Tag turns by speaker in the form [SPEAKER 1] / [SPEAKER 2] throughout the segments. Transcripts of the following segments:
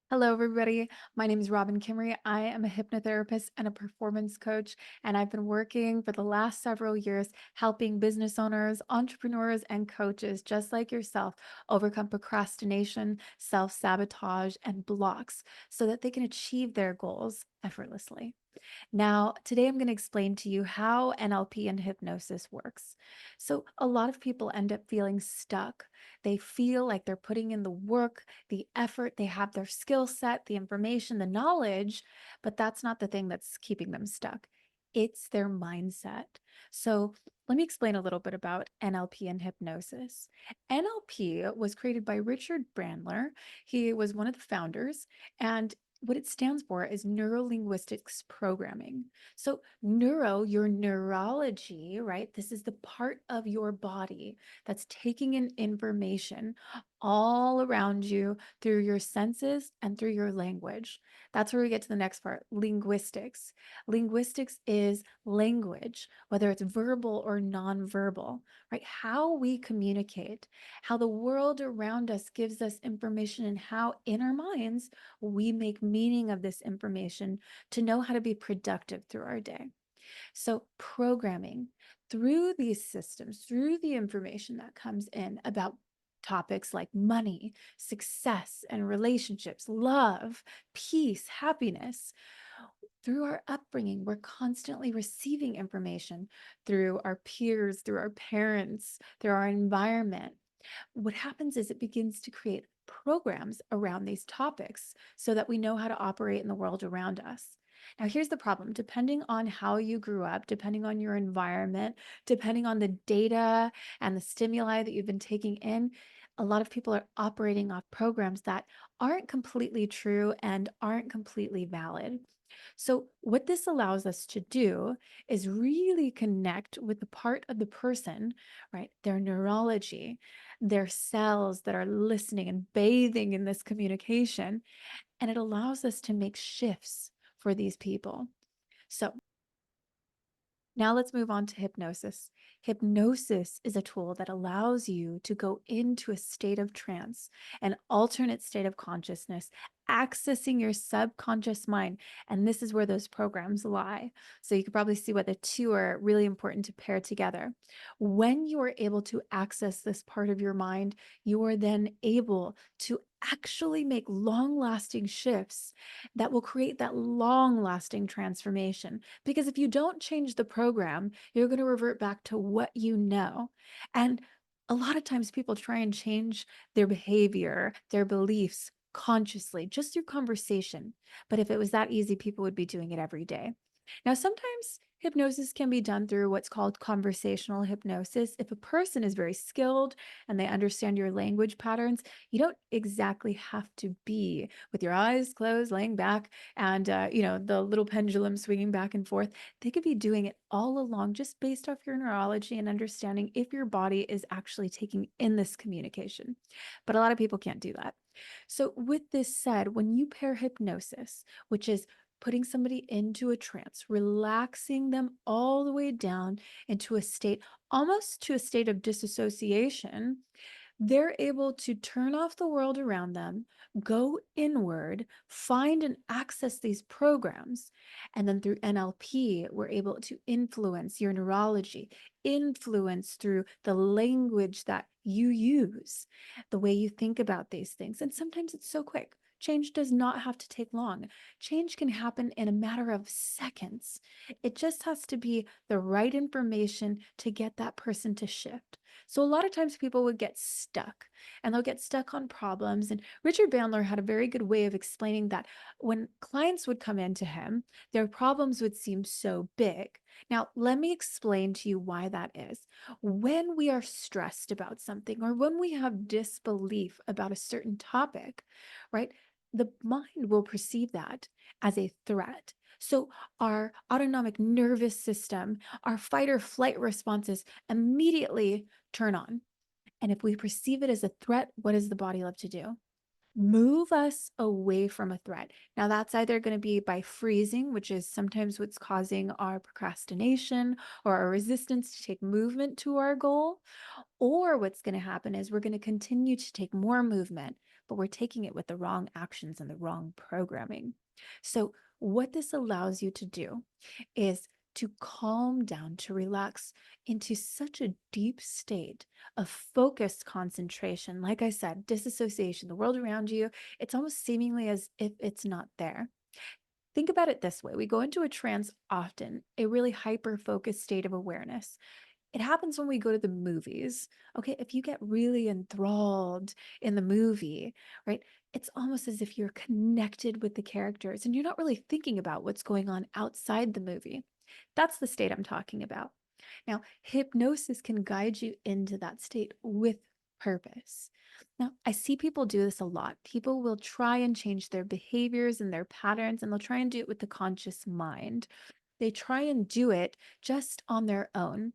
[SPEAKER 1] Hello, everybody. My name is Robin Kimmery. I am a hypnotherapist and a performance coach, and I've been working for the last several years helping business owners, entrepreneurs, and coaches just like yourself overcome procrastination, self sabotage, and blocks so that they can achieve their goals effortlessly. Now, today I'm going to explain to you how NLP and hypnosis works. So, a lot of people end up feeling stuck. They feel like they're putting in the work, the effort, they have their skill set, the information, the knowledge, but that's not the thing that's keeping them stuck. It's their mindset. So, let me explain a little bit about NLP and hypnosis. NLP was created by Richard Brandler. He was one of the founders, and what it stands for is neuro linguistics programming. So, your neurology, right? This is the part of your body that's taking in information all around you through your senses and through your language. That's where we get to the next part, linguistics. Linguistics is language, whether it's verbal or nonverbal, right? How we communicate, how the world around us gives us information, and how in our minds we make meaning of this information to know how to be productive through our day. So, programming through these systems, through the information that comes in about topics like money, success and relationships, love, peace, happiness. Through our upbringing, we're constantly receiving information through our peers, through our parents, through our environment. What happens is it begins to create programs around these topics so that we know how to operate in the world around us. Now, here's the problem. Depending on how you grew up, depending on your environment, depending on the data and the stimuli that you've been taking in, a lot of people are operating off programs that aren't completely true and aren't completely valid. So, what this allows us to do is really connect with the part of the person, right? Their neurology, their cells that are listening and bathing in this communication. And it allows us to make shifts for these people. So, now let's move on to hypnosis. Hypnosis is a tool that allows you to go into a state of trance, an alternate state of consciousness, accessing your subconscious mind. And this is where those programs lie. So you can probably see why the two are really important to pair together. When you are able to access this part of your mind, you are then able to actually make long lasting shifts that will create that long lasting transformation. Because if you don't change the program, you're going to revert back to what you know. And a lot of times people try and change their behavior, their beliefs consciously, just through conversation. But if it was that easy, people would be doing it every day. Now, sometimes hypnosis can be done through what's called conversational hypnosis. If a person is very skilled and they understand your language patterns, you don't exactly have to be with your eyes closed, laying back, and the little pendulum swinging back and forth. They could be doing it all along just based off your neurology and understanding if your body is actually taking in this communication. But a lot of people can't do that. So, with this said, when you pair hypnosis, which is putting somebody into a trance, relaxing them all the way down into a state, almost to a state of disassociation, they're able to turn off the world around them, go inward, find and access these programs. And then through NLP, we're able to influence your neurology, influence through the language that you use, the way you think about these things. And sometimes it's so quick. Change does not have to take long. Change can happen in a matter of seconds. It just has to be the right information to get that person to shift. So a lot of times people would get stuck, and they'll get stuck on problems. And Richard Bandler had a very good way of explaining that when clients would come into him, their problems would seem so big. Now, let me explain to you why that is. When we are stressed about something or when we have disbelief about a certain topic, right, the mind will perceive that as a threat. So our autonomic nervous system, our fight or flight responses immediately turn on. And if we perceive it as a threat, what does the body love to do? Move us away from a threat. Now, that's either going to be by freezing, which is sometimes what's causing our procrastination or our resistance to take movement to our goal. Or what's going to happen is we're going to continue to take more movement, but we're taking it with the wrong actions and the wrong programming. So, what this allows you to do is to calm down, to relax into such a deep state of focused concentration. Like I said, disassociation, the world around you, it's almost seemingly as if it's not there. Think about it this way: we go into a trance often, a really hyper focused state of awareness. It happens when we go to the movies. Okay. If you get really enthralled in the movie, right, it's almost as if you're connected with the characters and you're not really thinking about what's going on outside the movie. That's the state I'm talking about. Now, hypnosis can guide you into that state with purpose. Now, I see people do this a lot. People will try and change their behaviors and their patterns, and they'll try and do it with the conscious mind. They try and do it just on their own.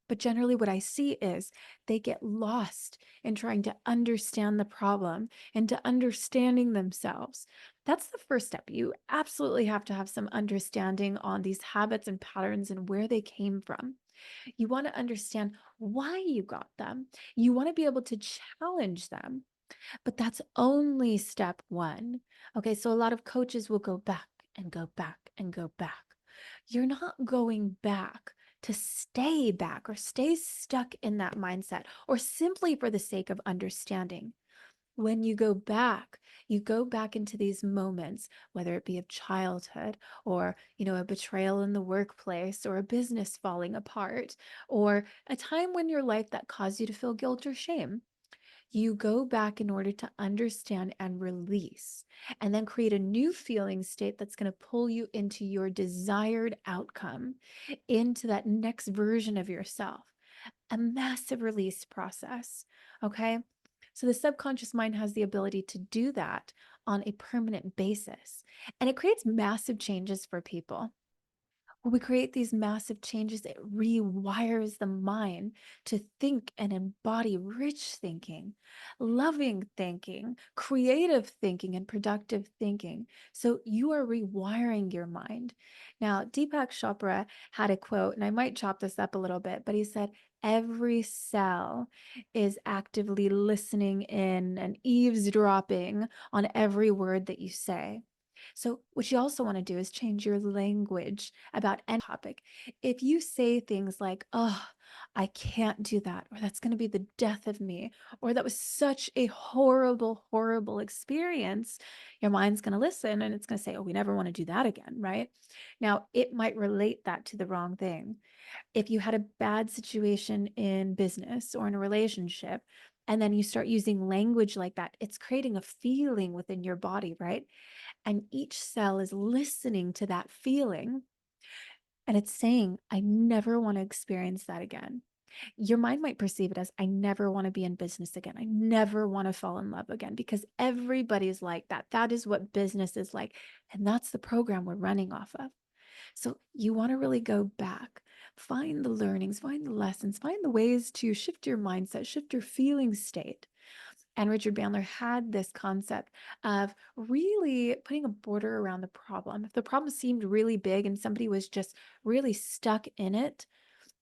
[SPEAKER 1] But generally, what I see is they get lost in trying to understand the problem and to understanding themselves. That's the first step. You absolutely have to have some understanding on these habits and patterns and where they came from. You want to understand why you got them. You want to be able to challenge them. But that's only step one. Okay, so a lot of coaches will go back and go back and go back. You're not going back to stay back or stay stuck in that mindset or simply for the sake of understanding. When you go back into these moments, whether it be of childhood or, a betrayal in the workplace or a business falling apart or a time when your life that caused you to feel guilt or shame. You go back in order to understand and release, and then create a new feeling state that's going to pull you into your desired outcome, into that next version of yourself. A massive release process. Okay. So the subconscious mind has the ability to do that on a permanent basis, and it creates massive changes for people. When we create these massive changes, it rewires the mind to think and embody rich thinking, loving thinking, creative thinking, and productive thinking. So you are rewiring your mind. Now, Deepak Chopra had a quote, and I might chop this up a little bit, but he said, every cell is actively listening in and eavesdropping on every word that you say. So, what you also want to do is change your language about any topic. If you say things like, oh, I can't do that, or that's going to be the death of me, or that was such a horrible, horrible experience, your mind's going to listen and it's going to say, oh, we never want to do that again, right? Now, it might relate that to the wrong thing. If you had a bad situation in business or in a relationship, and then you start using language like that, it's creating a feeling within your body, right? And each cell is listening to that feeling. And it's saying, I never want to experience that again. Your mind might perceive it as, I never want to be in business again. I never want to fall in love again, because everybody's like that. That is what business is like. And that's the program we're running off of. So you want to really go back, find the learnings, find the lessons, find the ways to shift your mindset, shift your feeling state. And Richard Bandler had this concept of really putting a border around the problem. If the problem seemed really big and somebody was just really stuck in it,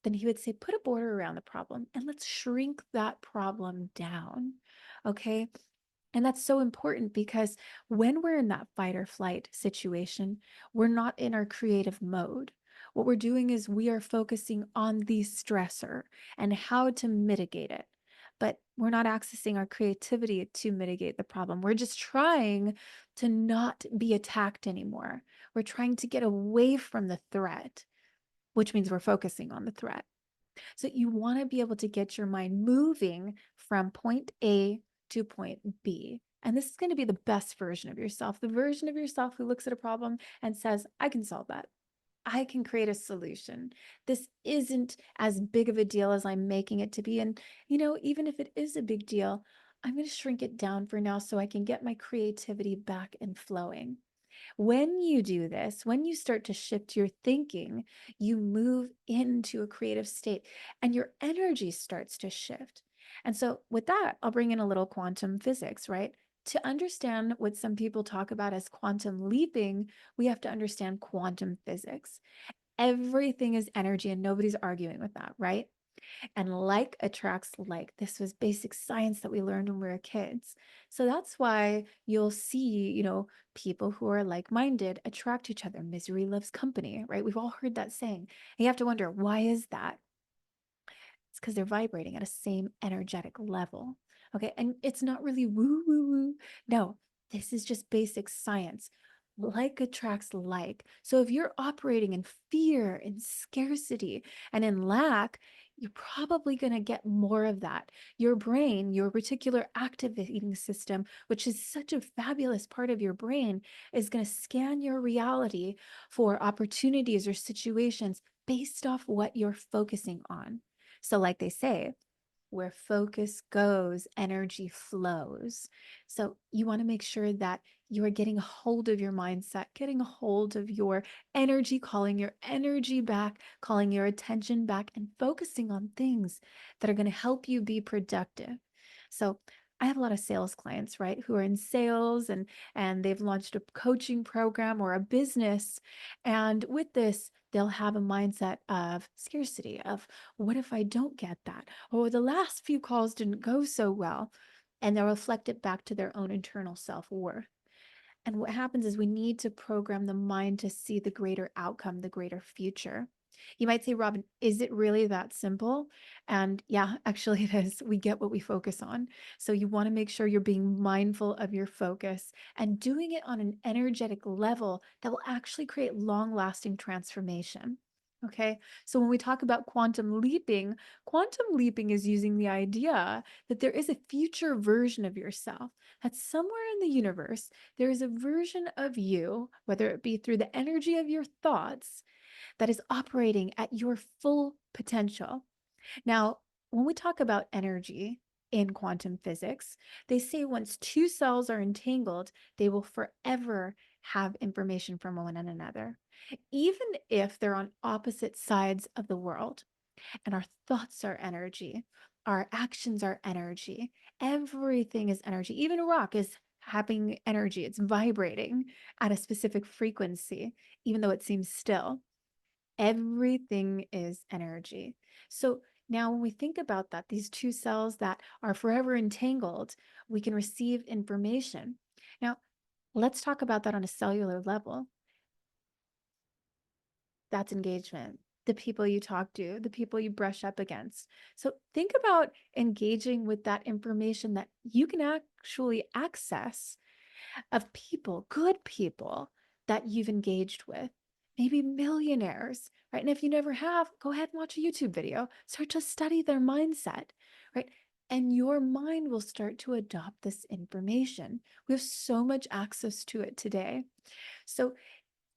[SPEAKER 1] then he would say, put a border around the problem and let's shrink that problem down. Okay. And that's so important because when we're in that fight or flight situation, we're not in our creative mode. What we're doing is we are focusing on the stressor and how to mitigate it. But we're not accessing our creativity to mitigate the problem. We're just trying to not be attacked anymore. We're trying to get away from the threat, which means we're focusing on the threat. So you want to be able to get your mind moving from point A to point B. And this is going to be the best version of yourself, the version of yourself who looks at a problem and says, I can solve that. I can create a solution. This isn't as big of a deal as I'm making it to be. And, even if it is a big deal, I'm going to shrink it down for now so I can get my creativity back and flowing. When you do this, when you start to shift your thinking, you move into a creative state and your energy starts to shift. And so, with that, I'll bring in a little quantum physics, right? To understand what some people talk about as quantum leaping, we have to understand quantum physics. Everything is energy, and nobody's arguing with that, right? And like attracts like. This was basic science that we learned when we were kids. So that's why you'll see, people who are like-minded attract each other. Misery loves company, right? We've all heard that saying. And you have to wonder, why is that? It's because they're vibrating at a same energetic level. Okay. And it's not really woo woo woo. No, this is just basic science. Like attracts like. So if you're operating in fear, in scarcity, and in lack, you're probably going to get more of that. Your brain, your reticular activating system, which is such a fabulous part of your brain, is going to scan your reality for opportunities or situations based off what you're focusing on. So, like they say, where focus goes, energy flows. So, you want to make sure that you are getting a hold of your mindset, getting a hold of your energy, calling your energy back, calling your attention back, and focusing on things that are going to help you be productive. So, I have a lot of sales clients, right, who are in sales and they've launched a coaching program or a business. And with this, they'll have a mindset of scarcity, of what if I don't get that? Or the last few calls didn't go so well. And they'll reflect it back to their own internal self-worth. And what happens is we need to program the mind to see the greater outcome, the greater future. You might say, Robin, is it really that simple? And yeah, actually, it is. We get what we focus on. So you want to make sure you're being mindful of your focus and doing it on an energetic level that will actually create long lasting transformation. Okay. So when we talk about quantum leaping is using the idea that there is a future version of yourself that's somewhere in the universe. There is a version of you, whether it be through the energy of your thoughts, that is operating at your full potential. Now, when we talk about energy in quantum physics, they say once two cells are entangled, they will forever have information from one another, even if they're on opposite sides of the world. And our thoughts are energy, our actions are energy, everything is energy. Even a rock is having energy, it's vibrating at a specific frequency, even though it seems still. Everything is energy. So now, when we think about that, these two cells that are forever entangled, we can receive information. Now, let's talk about that on a cellular level. That's engagement. The people you talk to, the people you brush up against. So think about engaging with that information that you can actually access of people, good people that you've engaged with, maybe millionaires, right? And if you never have, go ahead and watch a YouTube video, start to study their mindset, right? And your mind will start to adopt this information. We have so much access to it today. So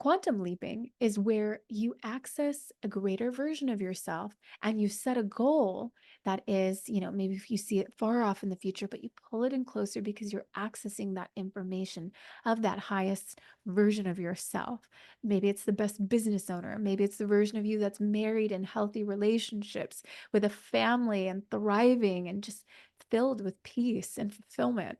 [SPEAKER 1] quantum leaping is where you access a greater version of yourself and you set a goal that is, maybe if you see it far off in the future, but you pull it in closer because you're accessing that information of that highest version of yourself. Maybe it's the best business owner. Maybe it's the version of you that's married in healthy relationships with a family and thriving and just filled with peace and fulfillment.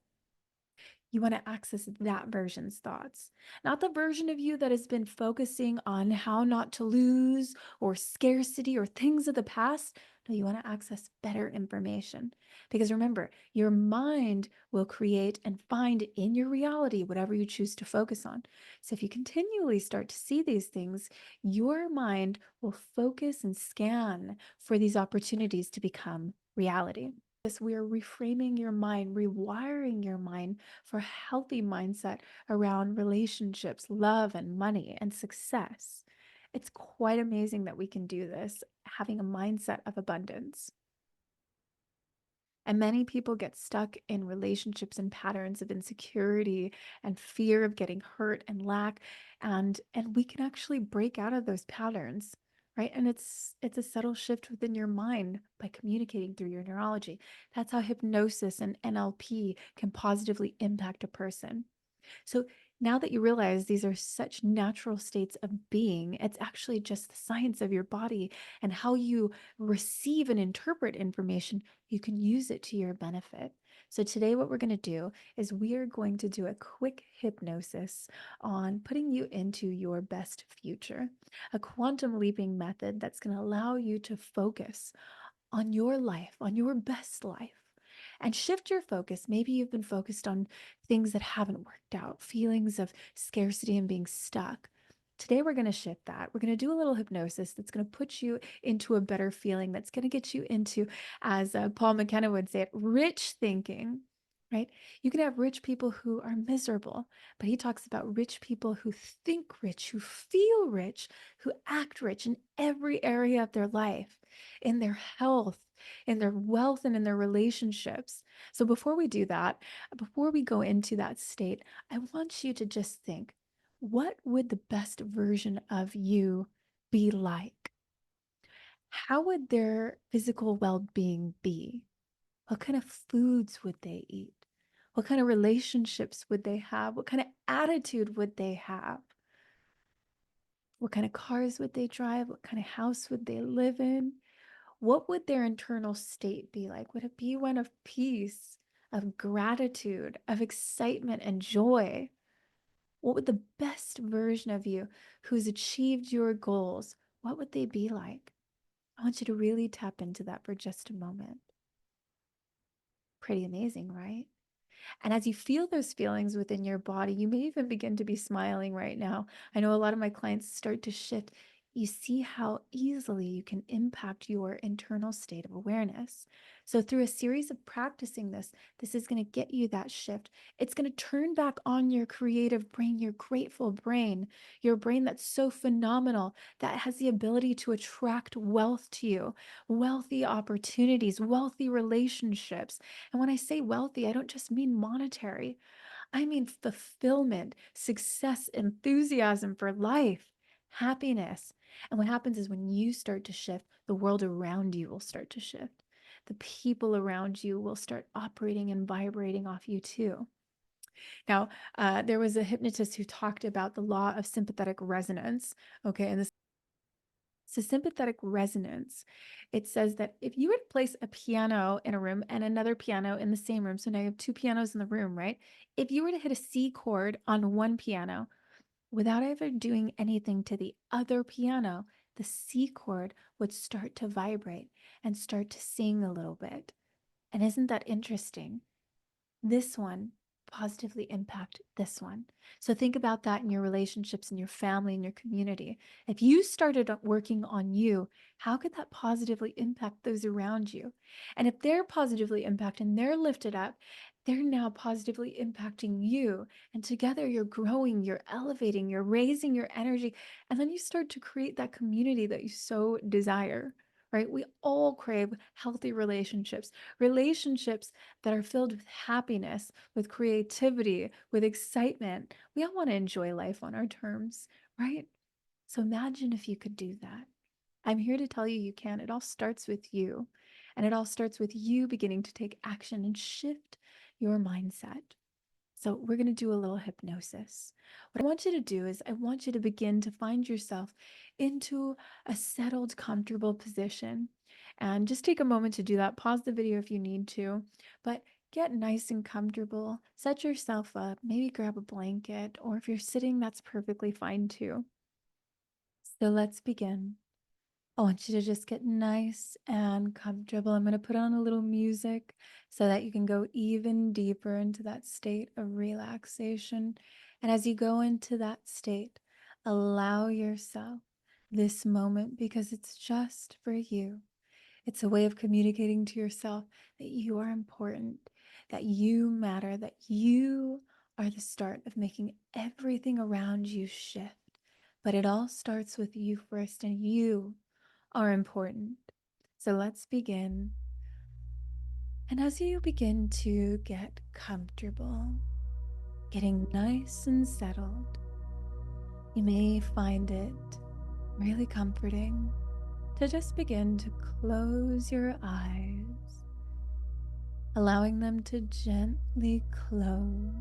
[SPEAKER 1] You want to access that version's thoughts, not the version of you that has been focusing on how not to lose or scarcity or things of the past. No, you want to access better information because remember, your mind will create and find in your reality whatever you choose to focus on. So if you continually start to see these things, your mind will focus and scan for these opportunities to become reality. We are reframing your mind, rewiring your mind for a healthy mindset around relationships, love, and money and success. It's quite amazing that we can do this, having a mindset of abundance. And many people get stuck in relationships and patterns of insecurity and fear of getting hurt and lack. And we can actually break out of those patterns, right? And it's a subtle shift within your mind by communicating through your neurology. That's how hypnosis and NLP can positively impact a person. So now that you realize these are such natural states of being, it's actually just the science of your body and how you receive and interpret information, you can use it to your benefit. So today what we're going to do is we are going to do a quick hypnosis on putting you into your best future, a quantum leaping method that's going to allow you to focus on your life, on your best life, and shift your focus. Maybe you've been focused on things that haven't worked out, feelings of scarcity and being stuck. Today, we're going to shift that. We're going to do a little hypnosis that's going to put you into a better feeling, that's going to get you into, as Paul McKenna would say it, rich thinking, right? You can have rich people who are miserable, but he talks about rich people who think rich, who feel rich, who act rich in every area of their life, in their health, in their wealth, and in their relationships. So before we do that, before we go into that state, I want you to just think, what would the best version of you be like? How would their physical well-being be? What kind of foods would they eat? What kind of relationships would they have? What kind of attitude would they have? What kind of cars would they drive? What kind of house would they live in? What would their internal state be like? Would it be one of peace, of gratitude, of excitement and joy? What would the best version of you who's achieved your goals, what would they be like? I want you to really tap into that for just a moment. Pretty amazing, right? And as you feel those feelings within your body, you may even begin to be smiling right now. I know a lot of my clients start to shift. You see how easily you can impact your internal state of awareness. So, through a series of practicing this is going to get you that shift. It's going to turn back on your creative brain, your grateful brain, your brain that's so phenomenal, that has the ability to attract wealth to you, wealthy opportunities, wealthy relationships. And when I say wealthy, I don't just mean monetary. I mean fulfillment, success, enthusiasm for life, happiness. And what happens is when you start to shift, the world around you will start to shift. The people around you will start operating and vibrating off you too. Now, there was a hypnotist who talked about the law of sympathetic resonance. Okay, and this so sympathetic resonance, it says that if you were to place a piano in a room and another piano in the same room, so now you have two pianos in the room, right? If you were to hit a C chord on one piano without ever doing anything to the other piano, the C chord would start to vibrate and start to sing a little bit. And isn't that interesting? This one positively impact this one. So think about that in your relationships, in your family, in your community. If you started working on you, how could that positively impact those around you? And if they're positively impacted and they're lifted up, they're now positively impacting you. And together you're growing, you're elevating, you're raising your energy. And then you start to create that community that you so desire, right? We all crave healthy relationships, relationships that are filled with happiness, with creativity, with excitement. We all want to enjoy life on our terms, right? So imagine if you could do that. I'm here to tell you you can. It all starts with you. And it all starts with you beginning to take action and shift your mindset. So we're going to do a little hypnosis. What I want you to do is I want you to begin to find yourself into a settled, comfortable position. And just take a moment to do that. Pause the video if you need to, but get nice and comfortable. Set yourself up. Maybe grab a blanket, or if you're sitting, that's perfectly fine too. So let's begin. I want you to just get nice and comfortable. I'm going to put on a little music so that you can go even deeper into that state of relaxation. And as you go into that state, allow yourself this moment because it's just for you. It's a way of communicating to yourself that you are important, that you matter, that you are the start of making everything around you shift. But it all starts with you first, and you are important. So let's begin. And as you begin to get comfortable, getting nice and settled, you may find it really comforting to just begin to close your eyes, allowing them to gently close.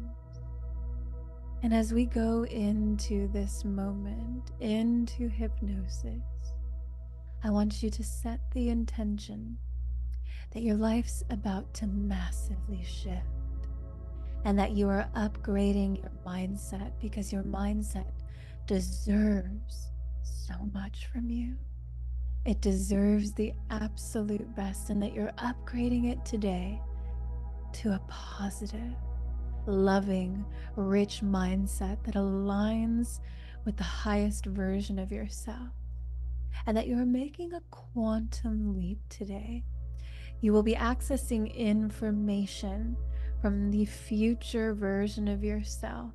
[SPEAKER 1] And as we go into this moment, into hypnosis, I want you to set the intention that your life's about to massively shift and that you are upgrading your mindset because your mindset deserves so much from you. It deserves the absolute best, and that you're upgrading it today to a positive, loving, rich mindset that aligns with the highest version of yourself, and that you're making a quantum leap today. You will be accessing information from the future version of yourself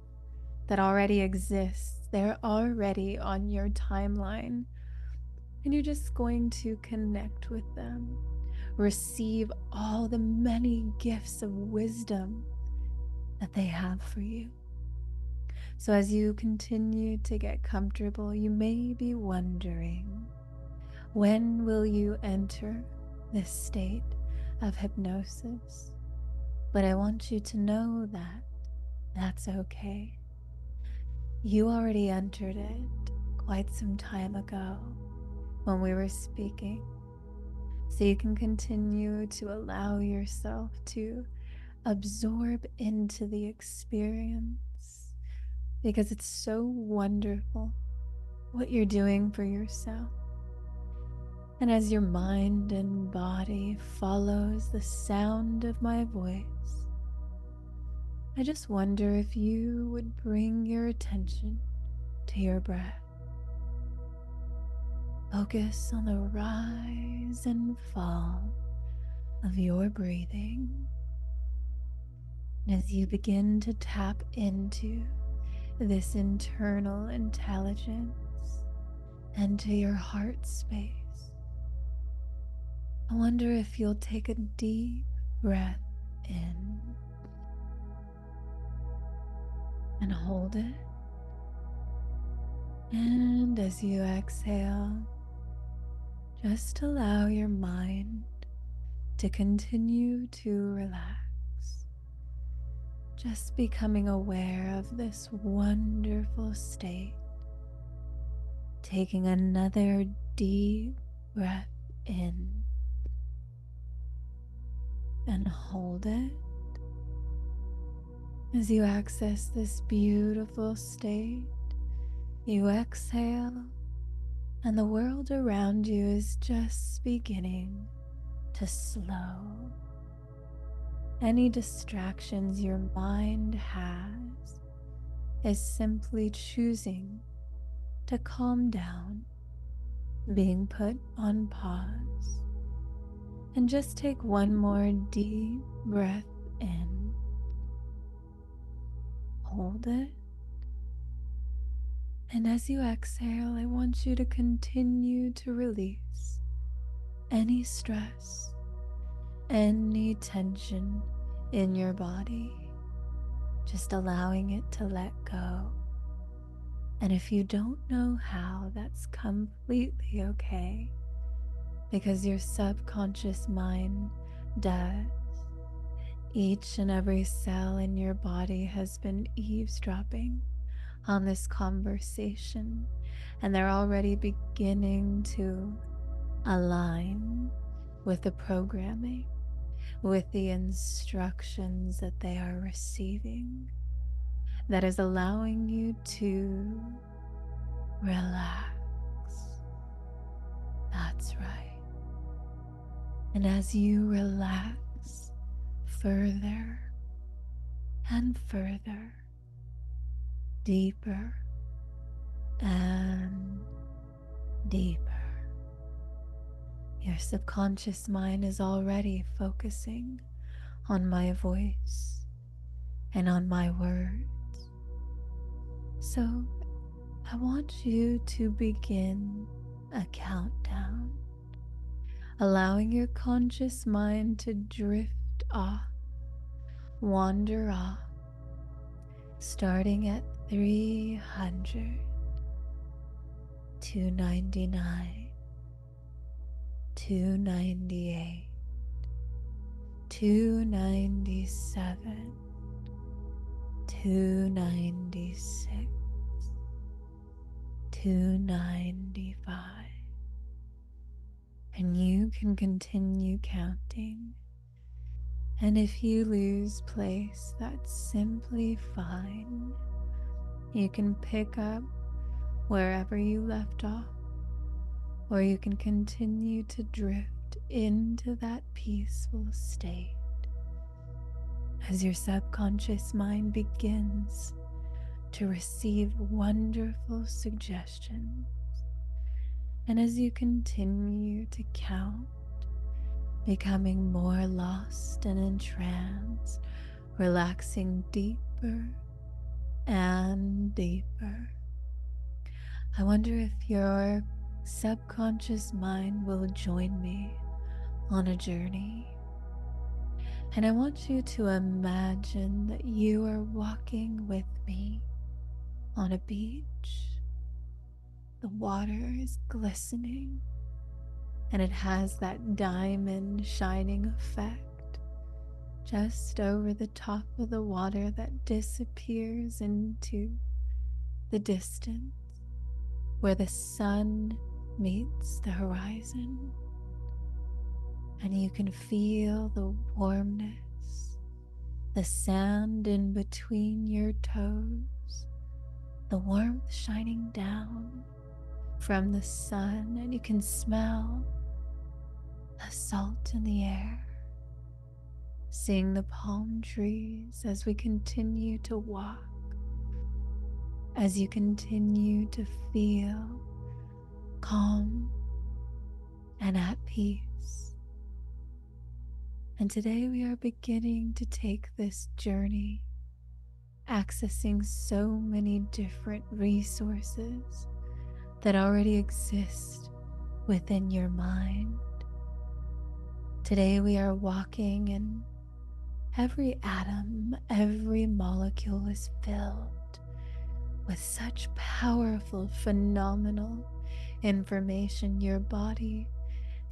[SPEAKER 1] that already exists. They're already on your timeline, and you're just going to connect with them, receive all the many gifts of wisdom that they have for you. So, as you continue to get comfortable, you may be wondering, when will you enter this state of hypnosis? But I want you to know that that's okay. You already entered it quite some time ago when we were speaking. So you can continue to allow yourself to absorb into the experience, because it's so wonderful what you're doing for yourself. And as your mind and body follows the sound of my voice, I just wonder if you would bring your attention to your breath. Focus on the rise and fall of your breathing. And as you begin to tap into this internal intelligence and to your heart space, I wonder if you'll take a deep breath in and hold it. And as you exhale, just allow your mind to continue to relax, just becoming aware of this wonderful state. Taking another deep breath in and hold it. As you access this beautiful state, you exhale, and the world around you is just beginning to slow. Any distractions your mind has is simply choosing to calm down, being put on pause. And just take one more deep breath in. Hold it. And as you exhale, I want you to continue to release any stress, any tension in your body, just allowing it to let go. And if you don't know how, that's completely okay, because your subconscious mind does. Each and every cell in your body has been eavesdropping on this conversation, and they're already beginning to align with the programming, with the instructions that they are receiving, that is allowing you to relax. That's right. And as you relax further and further, deeper and deeper, your subconscious mind is already focusing on my voice and on my words. So I want you to begin a countdown, allowing your conscious mind to drift off, wander off, starting at 300, 299, 298, 297, 296, 295. And you can continue counting. And if you lose place, that's simply fine. You can pick up wherever you left off. or you can continue to drift into that peaceful state as your subconscious mind begins to receive wonderful suggestions. And as you continue to count, becoming more lost and entranced, relaxing deeper and deeper, I wonder if your subconscious mind will join me on a journey. And I want you to imagine that you are walking with me on a beach. The water is glistening and it has that diamond shining effect just over the top of the water that disappears into the distance where the sun meets the horizon. And you can feel the warmness, the sand in between your toes, the warmth shining down from the sun, and you can smell the salt in the air, seeing the palm trees as we continue to walk, as you continue to feel calm and at peace. And today we are beginning to take this journey, accessing so many different resources that already exist within your mind. Today we are walking and every atom, every molecule is filled with such powerful, phenomenal information. Your body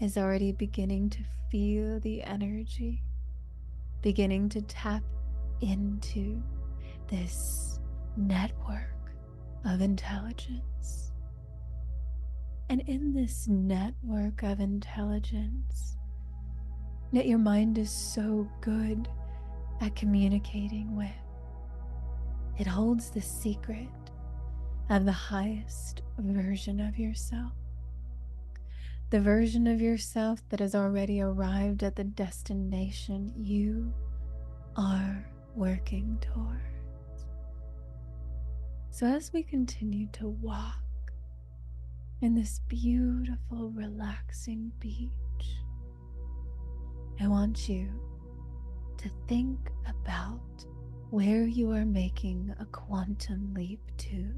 [SPEAKER 1] is already beginning to feel the energy, beginning to tap into this network of intelligence. And in this network of intelligence that your mind is so good at communicating with, it holds the secret of the highest version of yourself. The version of yourself that has already arrived at the destination you are working towards. So as we continue to walk in this beautiful, relaxing beach, I want you to think about where you are making a quantum leap to.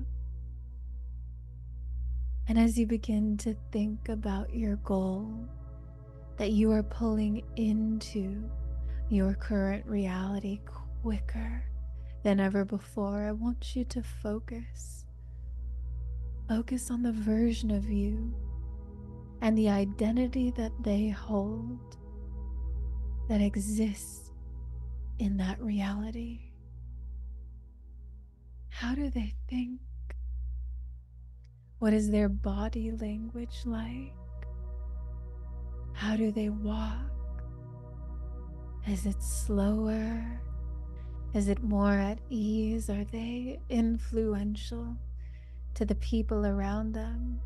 [SPEAKER 1] And as you begin to think about your goal that you are pulling into your current reality quicker than ever before, I want you to focus. Focus on the version of you and the identity that they hold that exists in that reality. How do they think? What is their body language like? How do they walk? Is it slower? Is it more at ease? Are they influential to the people around them?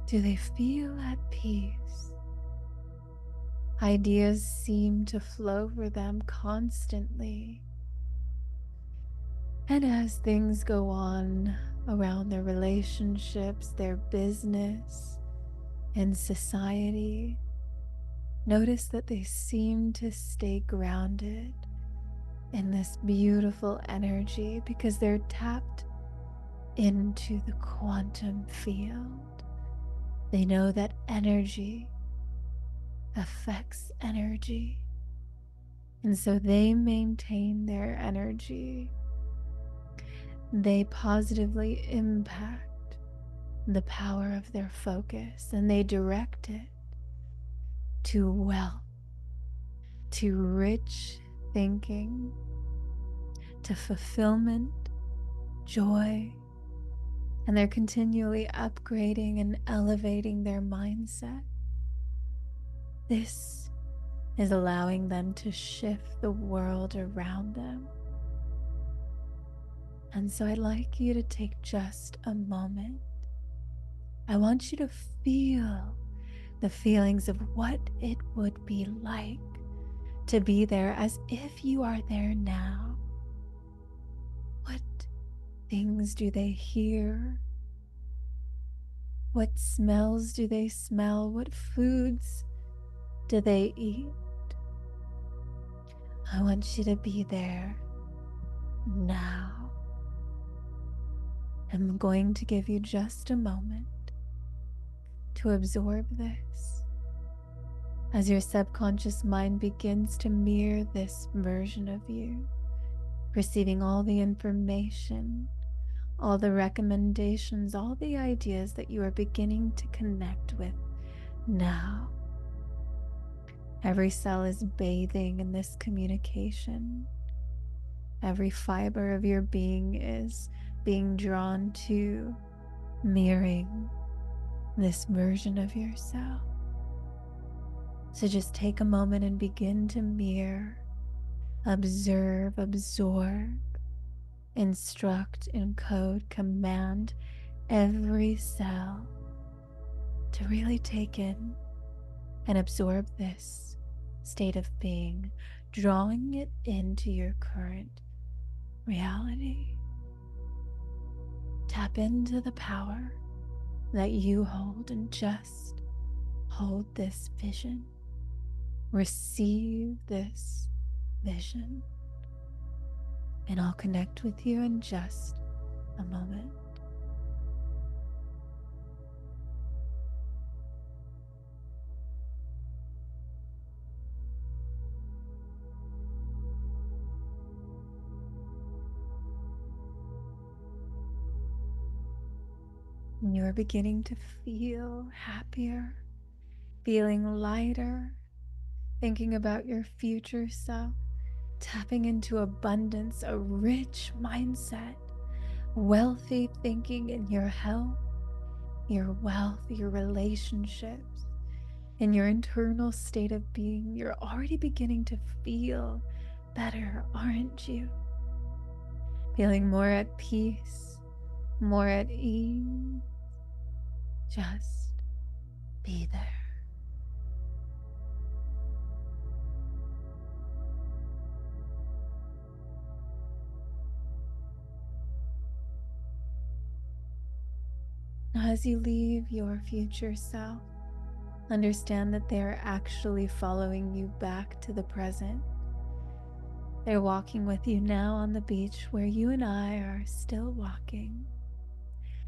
[SPEAKER 1] Do they feel at peace? Ideas seem to flow for them constantly. And as things go on around their relationships, their business, and society, notice that they seem to stay grounded in this beautiful energy because they're tapped into the quantum field. They know that energy affects energy, and so they maintain their energy. They positively impact the power of their focus, and they direct it to wealth, to rich thinking, to fulfillment, joy, and they're continually upgrading and elevating their mindset. This is allowing them to shift the world around them. And so I'd like you to take just a moment I want you to feel the feelings of what it would be like to be there as if you are there now. What things do they hear? What smells do they smell? What foods do they eat? I want you to be there now. I'm going to give you just a moment to absorb this as your subconscious mind begins to mirror this version of you, receiving all the information, all the recommendations, all the ideas that you are beginning to connect with now. Every cell is bathing in this communication. Every fiber of your being is being drawn to mirroring this version of yourself. So just take a moment and begin to mirror, observe, absorb, instruct, encode, command every cell to really take in and absorb this state of being, drawing it into your current reality. Tap into the power that you hold and just hold this vision. Receive this vision. And I'll connect with you in just a moment. And you are beginning to feel happier, feeling lighter, thinking about your future self, tapping into abundance, a rich mindset, wealthy thinking in your health, your wealth, your relationships, in your internal state of being. You're already beginning to feel better, aren't you? Feeling more at peace, more at ease. Just be there. Now, as you leave your future self, understand that they are actually following you back to the present. They're walking with you now on the beach where you and I are still walking,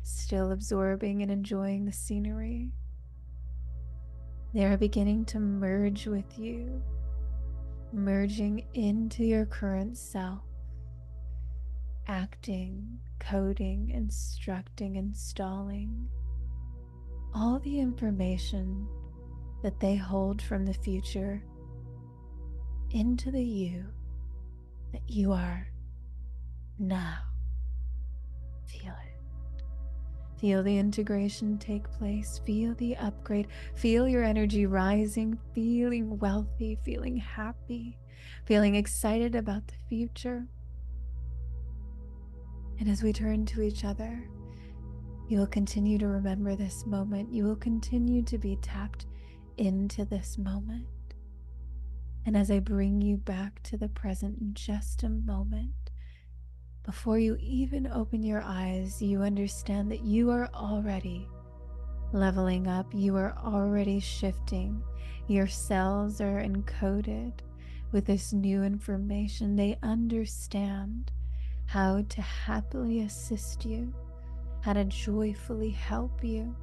[SPEAKER 1] still absorbing and enjoying the scenery. They are beginning to merge with you, merging into your current self, acting, coding, instructing, installing all the information that they hold from the future into the you that you are now. Feel it. Feel the integration take place. Feel the upgrade. Feel your energy rising, feeling wealthy, feeling happy, feeling excited about the future. And as we turn to each other, you will continue to remember this moment. You will continue to be tapped into this moment. And as I bring you back to the present in just a moment, before you even open your eyes, you understand that you are already leveling up. You are already shifting. Your cells are encoded with this new information. They understand how to happily assist you, how to joyfully help you,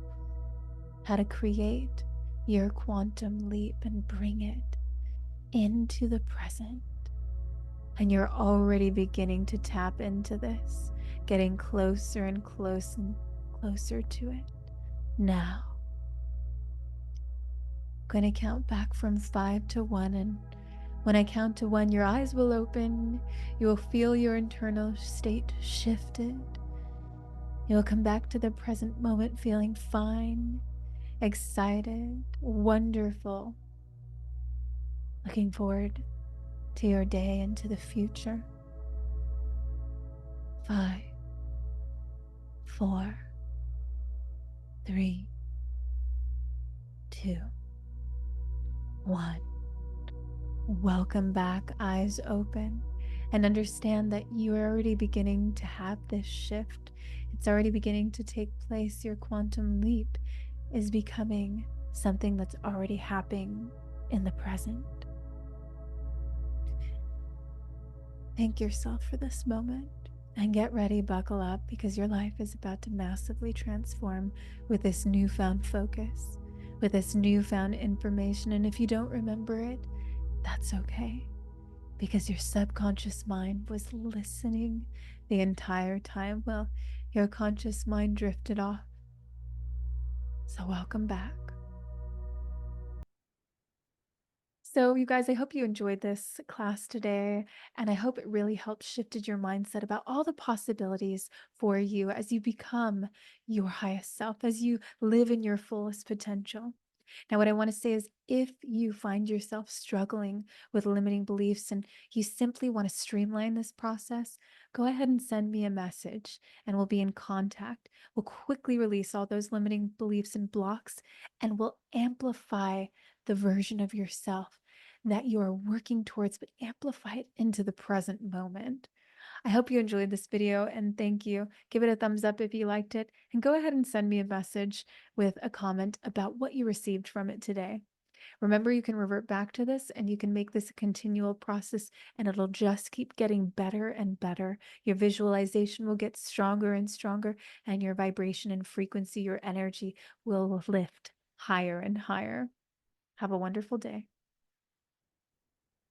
[SPEAKER 1] how to create your quantum leap and bring it into the present. And you're already beginning to tap into this, getting closer and closer and closer to it. Now, I'm going to count back from 5 to 1, and when I count to 1, your eyes will open. You will feel your internal state shifted. You will come back to the present moment feeling fine, excited, wonderful, looking forward to your day and to the future. 5, 4, 3, 2, 1. Welcome back, eyes open, and understand that you are already beginning to have this shift. It's already beginning to take place. Your quantum leap is becoming something that's already happening in the present. Thank yourself for this moment and get ready, buckle up, because your life is about to massively transform with this newfound focus, with this newfound information. And if you don't remember it, that's okay, because your subconscious mind was listening the entire time while your conscious mind drifted off. So, welcome back. So, you guys, I hope you enjoyed this class today, and I hope it really helped shifted your mindset about all the possibilities for you as you become your highest self, as you live in your fullest potential. Now, what I want to say is if you find yourself struggling with limiting beliefs and you simply want to streamline this process, go ahead and send me a message and we'll be in contact. We'll quickly release all those limiting beliefs and blocks, and we'll amplify the version of yourself that you are working towards, but amplify it into the present moment. I hope you enjoyed this video and thank you. Give it a thumbs up if you liked it, and go ahead and send me a message with a comment about what you received from it today. Remember, you can revert back to this and you can make this a continual process, and it'll just keep getting better and better. Your visualization will get stronger and stronger, and your vibration and frequency, your energy will lift higher and higher. Have a wonderful day.